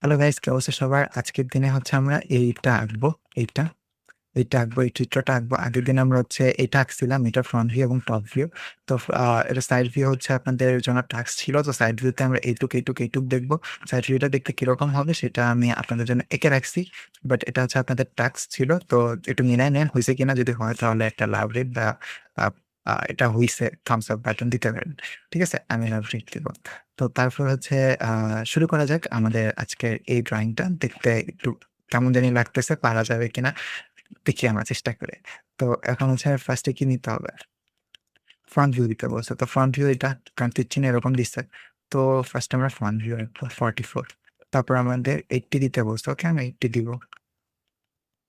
Hello guys, কি অবস্থা সবার? আজকের দিনে হচ্ছে আমরা এইটা আঁকবো। এইটা, এইটা আঁকবো, এই চিত্রটা আঁকবো। আগের দিন আমরা হচ্ছে এটা আঁকছিলাম, এটা ফ্রন্ট ভিউ এবং টপ ভিউ। তো এটা সাইড ভিউ হচ্ছে আপনাদের জন্য টাস্ক ছিল। তো সাইড ভিউতে আমরা এইটুক দেখবো। সাইড ভিউটা দেখতে কিরকম হবে সেটা আমি আপনাদের জন্য এঁকে রাখছি। বাট এটা হচ্ছে আপনাদের টাস্ক ছিল। তো একটু মিলায় নেন, হইছে কিনা। যদি হয় তাহলে একটা লাভ রেট বা আ আ এটা হইছে থামস আপ বাটন দিতে পারেন। ঠিক আছে? আমি লাভ রেট দিব। তো তারপর হচ্ছে আ শুরু করা যাক আমাদের আজকের এই ড্রইংটা। দেখতে একটু কেমন জানি লাগতেছে, পারা যাবে কিনা দেখি আমরা চেষ্টা করে। তো এখন হচ্ছে ফার্স্ট এ কি নিতে হবে? ফ্রন্ট ভিউ দিতে বলছে। তো ফ্রন্ট ভিউ এটা কান্ট্রির চিহ্ন এরকম দিচ্ছে। তো ফার্স্ট আমরা ফ্রন্ট ভিউ রাখবো 44। তারপর আমাদের 80 দিতে বলছে। ওকে, আমি 80 দিব।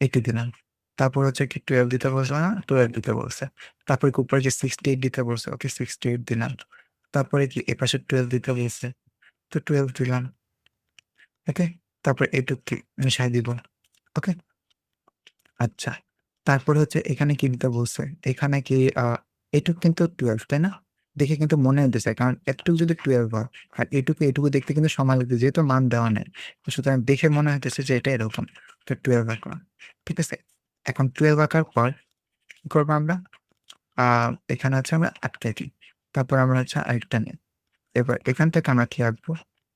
80 দিলাম। তারপর হচ্ছে কি 12 দিতে বলছে না? 12 দিতে বলছে। তারপর উপরে যে 68 দিতে বলছে। ওকে, 68 দিলাম। তারপরে কি এপাশে 12 দিতে বলছে। তো 12 দিলাম। ওকে? তারপর এইটুক কি মিশায় দিব। ওকে? আচ্ছা। তারপরে হচ্ছে এখানে কি দিতে বলছে? এখানে কি এটুক কিন্তু 12, তাই না? দেখে কিন্তু মনে হইতেছে। কারণ এতটুকু যদি 12 হয়, আর এটুকু দেখতে কিন্তু সমান লাগতেছে। যেহেতু মান দেওয়া নেই। তো সুতরাং দেখে মনে হইতেছে যে এটা এরকম। তো 12 আঁকলাম। ঠিক আছে? এখন 12 আঁকার পর কি করবো আমরা? আ এখানে হচ্ছে আমরা আটকাই দিই। তারপর আমরা হচ্ছে আরেকটা নিই। এবার এখান থেকে আমরা কি আঁকবো?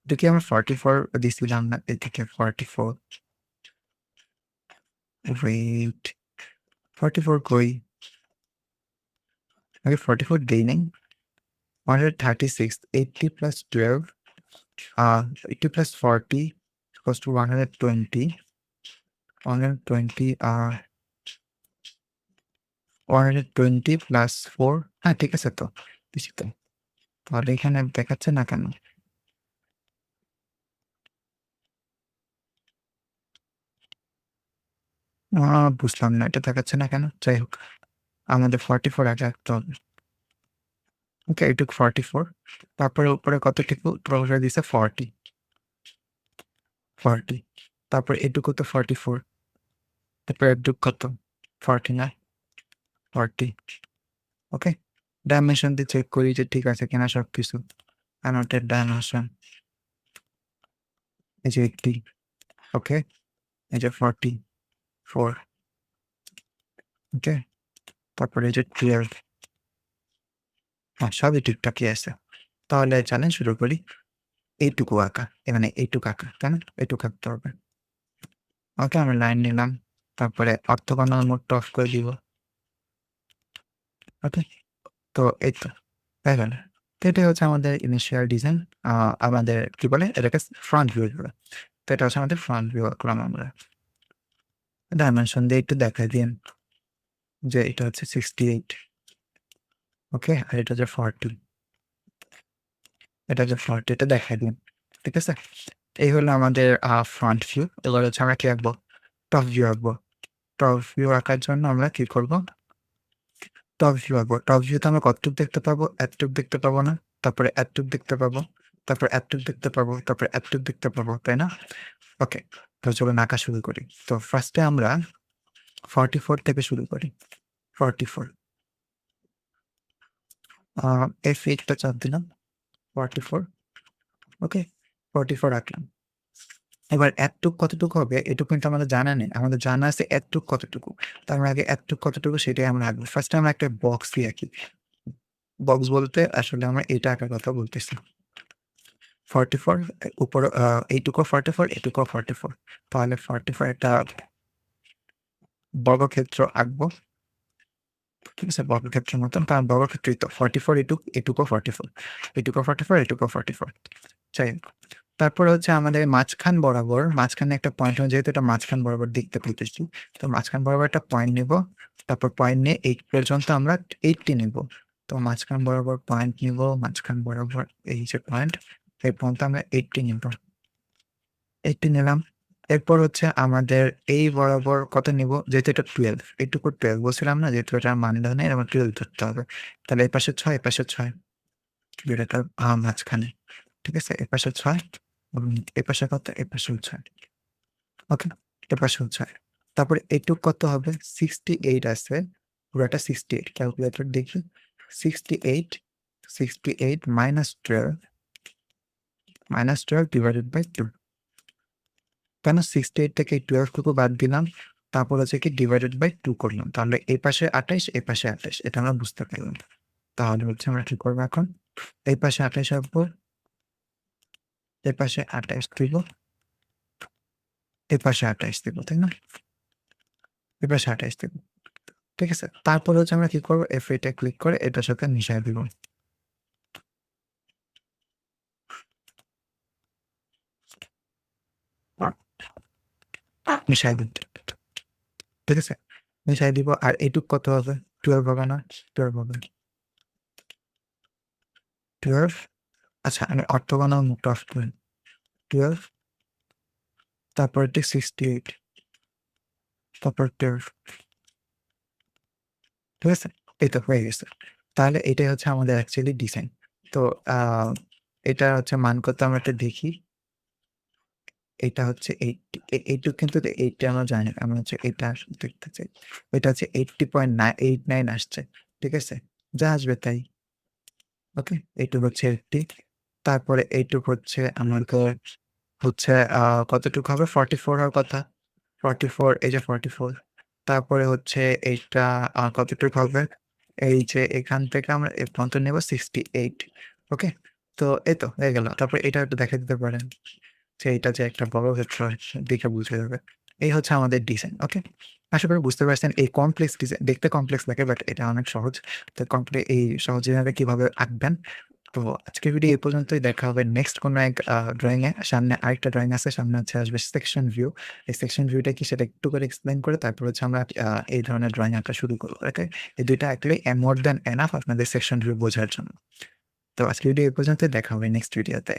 এটা কি আমরা 44 দিছিলাম না? এদিকে 44, ওয়েট, 44 কই? আগে 44 দেই নাই? 136, 80 plus 12, 80 plus 40 equals to 120. 120, 120 plus 4. হ্যাঁ, ঠিক আছে তো। দিছি তো। তাহলে এখানে দেখাচ্ছে না কেন? বুঝলাম না। এটা দেখাচ্ছে না কেন? যাই হোক, আমাদের 44 আগে আঁকতে হবে। ওকে, এইটুক 44। তারপরে উপরে কতটুকু? প্রফেসর দিছে 40। 40। তারপর এটুকু তো 44। তারপর এটুক কত? 49, 40। ওকে? ডাইমেনশন দিয়ে চেক করি যে ঠিক আছে কিনা সবকিছু। Annotated dimension. এই যে 80, ওকে? এই যে 44, ওকে? তারপরে এই যে 12। হ্যাঁ, সবই ঠিকঠাকই আছে। তাহলে চলেন শুরু করি। এইটুকু আঁকা, মানে এইটুকু আঁকা, তাই না? এইটুকু আঁকতে হবে। ওকে, আমি লাইন নিলাম। তারপরে অর্থগণাল মোডটা অফ করে দিব। ওকে? তো এই তো হয়ে গেল। তো এটাই হচ্ছে আমাদের ইনিশিয়াল ডিজাইন। আমাদের কি বলে? এটাকে ফ্রন্ট ভিউ বলে। তো এটা হচ্ছে আমাদের ফ্রন্ট ভিউ আঁকলাম আমরা। ডাইমেনশন দিয়ে একটু দেখাই দিন যে এটা হচ্ছে 68, ওকে? আর এটা হচ্ছে 40, এটা হচ্ছে 40, এটা দেখাই দিন। ঠিক আছে? এই হলো আমাদের ফ্রন্ট ভিউ। এবার হচ্ছে আমরা কি আঁকবো? টপ ভিউ আঁকবো। টপ ভিউ আঁকার জন্য আমরা কি করবো? টপ ভিউ আঁকবো। টপ ভিউতে আমরা কতটুক দেখতে পাবো? এতটুক দেখতে পাবো না? তারপরে এতটুক দেখতে পাবো। তারপর এতটুক দেখতে পাবো। তারপর এতটুক দেখতে পাবো, তাই না? ওকে, তো চলুন আঁকা শুরু করি। তো ফার্স্টে আমরা 44 থেকে শুরু করি। 44, F8 টা চাপ দিলাম। 44, ওকে? 44 আঁকলাম। এবার এতটুক কতটুকু হবে এটুকু কিন্তু আমাদের জানা নেই। আমাদের জানা আছে এতটুক কতটুকু। তো আমরা আগে এতটুক কতটুকু সেটাই আমরা আঁকবো। ফার্স্টে আমরা একটা বক্সই আঁকি। বক্স বলতে আসলে আমরা এটা আঁকার কথা বলতেছি। 44, উপরে এইটুকুও 44, এটুকুও 44। তাহলে 44 একটা বর্গক্ষেত্র আঁকবো। ঠিক আছে? বর্গক্ষেত্রের মতন, কারণ বর্গক্ষেত্রই তো 44, এটুকুও 44, এটুকুও 44, এটুকুও 44। যাই হোক। তারপরে হচ্ছে আমাদের মাঝখানে একটা পয়েন্ট, যেহেতু এটা মাঝখান বরাবর দেখতে পেতেছি, তো মাঝখান বরাবর একটা পয়েন্ট নিব। তারপর পয়েন্ট নিয়ে 8 পর্যন্ত আমরা 80 নিব। তো মাঝখান বরাবর পয়েন্ট নিব, মাঝখান বরাবর এই যে পয়েন্ট, এই পর্যন্ত আমরা 80 নিব। 80 নিলাম। এরপর হচ্ছে আমাদের এই বরাবর কত নিব? যেহেতু এটা 12, এইটুকু 12 বলছিলাম না? যেহেতু এটার মান দেওয়া নেই, আমার 12 ধরতে হবে। তাহলে এপাশে 6, এপাশে 6, যেটা মাঝখানে। ঠিক আছে? এপাশে 6 এবং এপাশে কত? এপাশেও 6, ওকে? এপাশেও 6। তারপরে এইটুক কত হবে? 68 আছে। পুরাটা 68, ক্যালকুলেটর দেখি। 68, 68 -12 ডিভাইডেড বাই 2, কেন 68 থেকে 12 টুকু বাদ দিলাম। তারপর হচ্ছে কি ডিভাইডেড বাই 2 করলাম। তাহলে এই পাশে 28, এই পাশে 28 এটা আমরা বুঝতে পারলাম। তাহলে হচ্ছে আমরা কি করব এখন? এই পাশে 28 রাখবো, এই পাশে 28 দিব, এই পাশে 28 দিব, তাই না? এই পাশে 28 দিব। ঠিক আছে? তারপরে হচ্ছে আমরা কি করব? F8 এ ক্লিক করে এটার সাথে মিশায় দিব। মিশায় দিতে। ঠিক আছে? মিশায় দিব আর এইটুক কত হবে? 12 হবে না? 12 হবে। 12 আচ্ছা আমি অর্থগোনাল মুখটা অফ করি। 12 তারপর হচ্ছে 68 তারপর 12 ঠিক আছে? এই তো হয়ে গেছে। তাহলে এটাই হচ্ছে আমাদের অ্যাকচুয়ালি ডিজাইন। তো আ এটা হচ্ছে মান কত আমরা একটা দেখি। এটা হচ্ছে 80 এইটুক কিন্তু 80 আমরা জানি না। আমরা হচ্ছে এটা দেখতে চাই। এটা হচ্ছে 80.89 আসছে। ঠিক আছে? যা আসবে তাই। ওকে? এইটুক হচ্ছে 80 তারপরে এইটুক হচ্ছে আমাদের হচ্ছে কতটুকু হবে? 44 হওয়ার কথা। 44 এই যে 44 তারপরে হচ্ছে এইটা কতটুকু হবে? এই যে এখান থেকে আমরা এ পর্যন্ত নেব 68 ওকে? তো এই তো হয়ে গেল। তারপরে এটা একটু দেখাই দিতে পারেন যে এটা যে একটা বড় ভেক্টর দেখে বুঝা যাবে। এই হচ্ছে আমাদের ডিজাইন। ওকে? আশা করি বুঝতে পারছেন এই কমপ্লেক্স ডিজাইন দেখতে কমপ্লেক্স লাগে বাট এটা অনেক সহজ। তো এই সহজভাবে কিভাবে আঁকবেন। তো আজকের ভিডিও এই পর্যন্তই। দেখা হবে নেক্সট কোনো এক ড্রইং এ। সামনে আরেকটা ড্রইং আছে। সামনে হচ্ছে আসবে সেকশন ভিউ। এই সেকশন ভিউটা কি সেটা একটু করে এক্সপ্লেইন করে তারপর হচ্ছে আমরা এই ধরনের ড্রইং আঁকা শুরু করব। ওকে? এই ২ টা আঁকলেই মোর দ্যান এনাফ আপনাদের সেকশন ভিউ বোঝার জন্য। তো আজকের ভিডিও এই পর্যন্তই। দেখা হবে নেক্সট ভিডিওতে।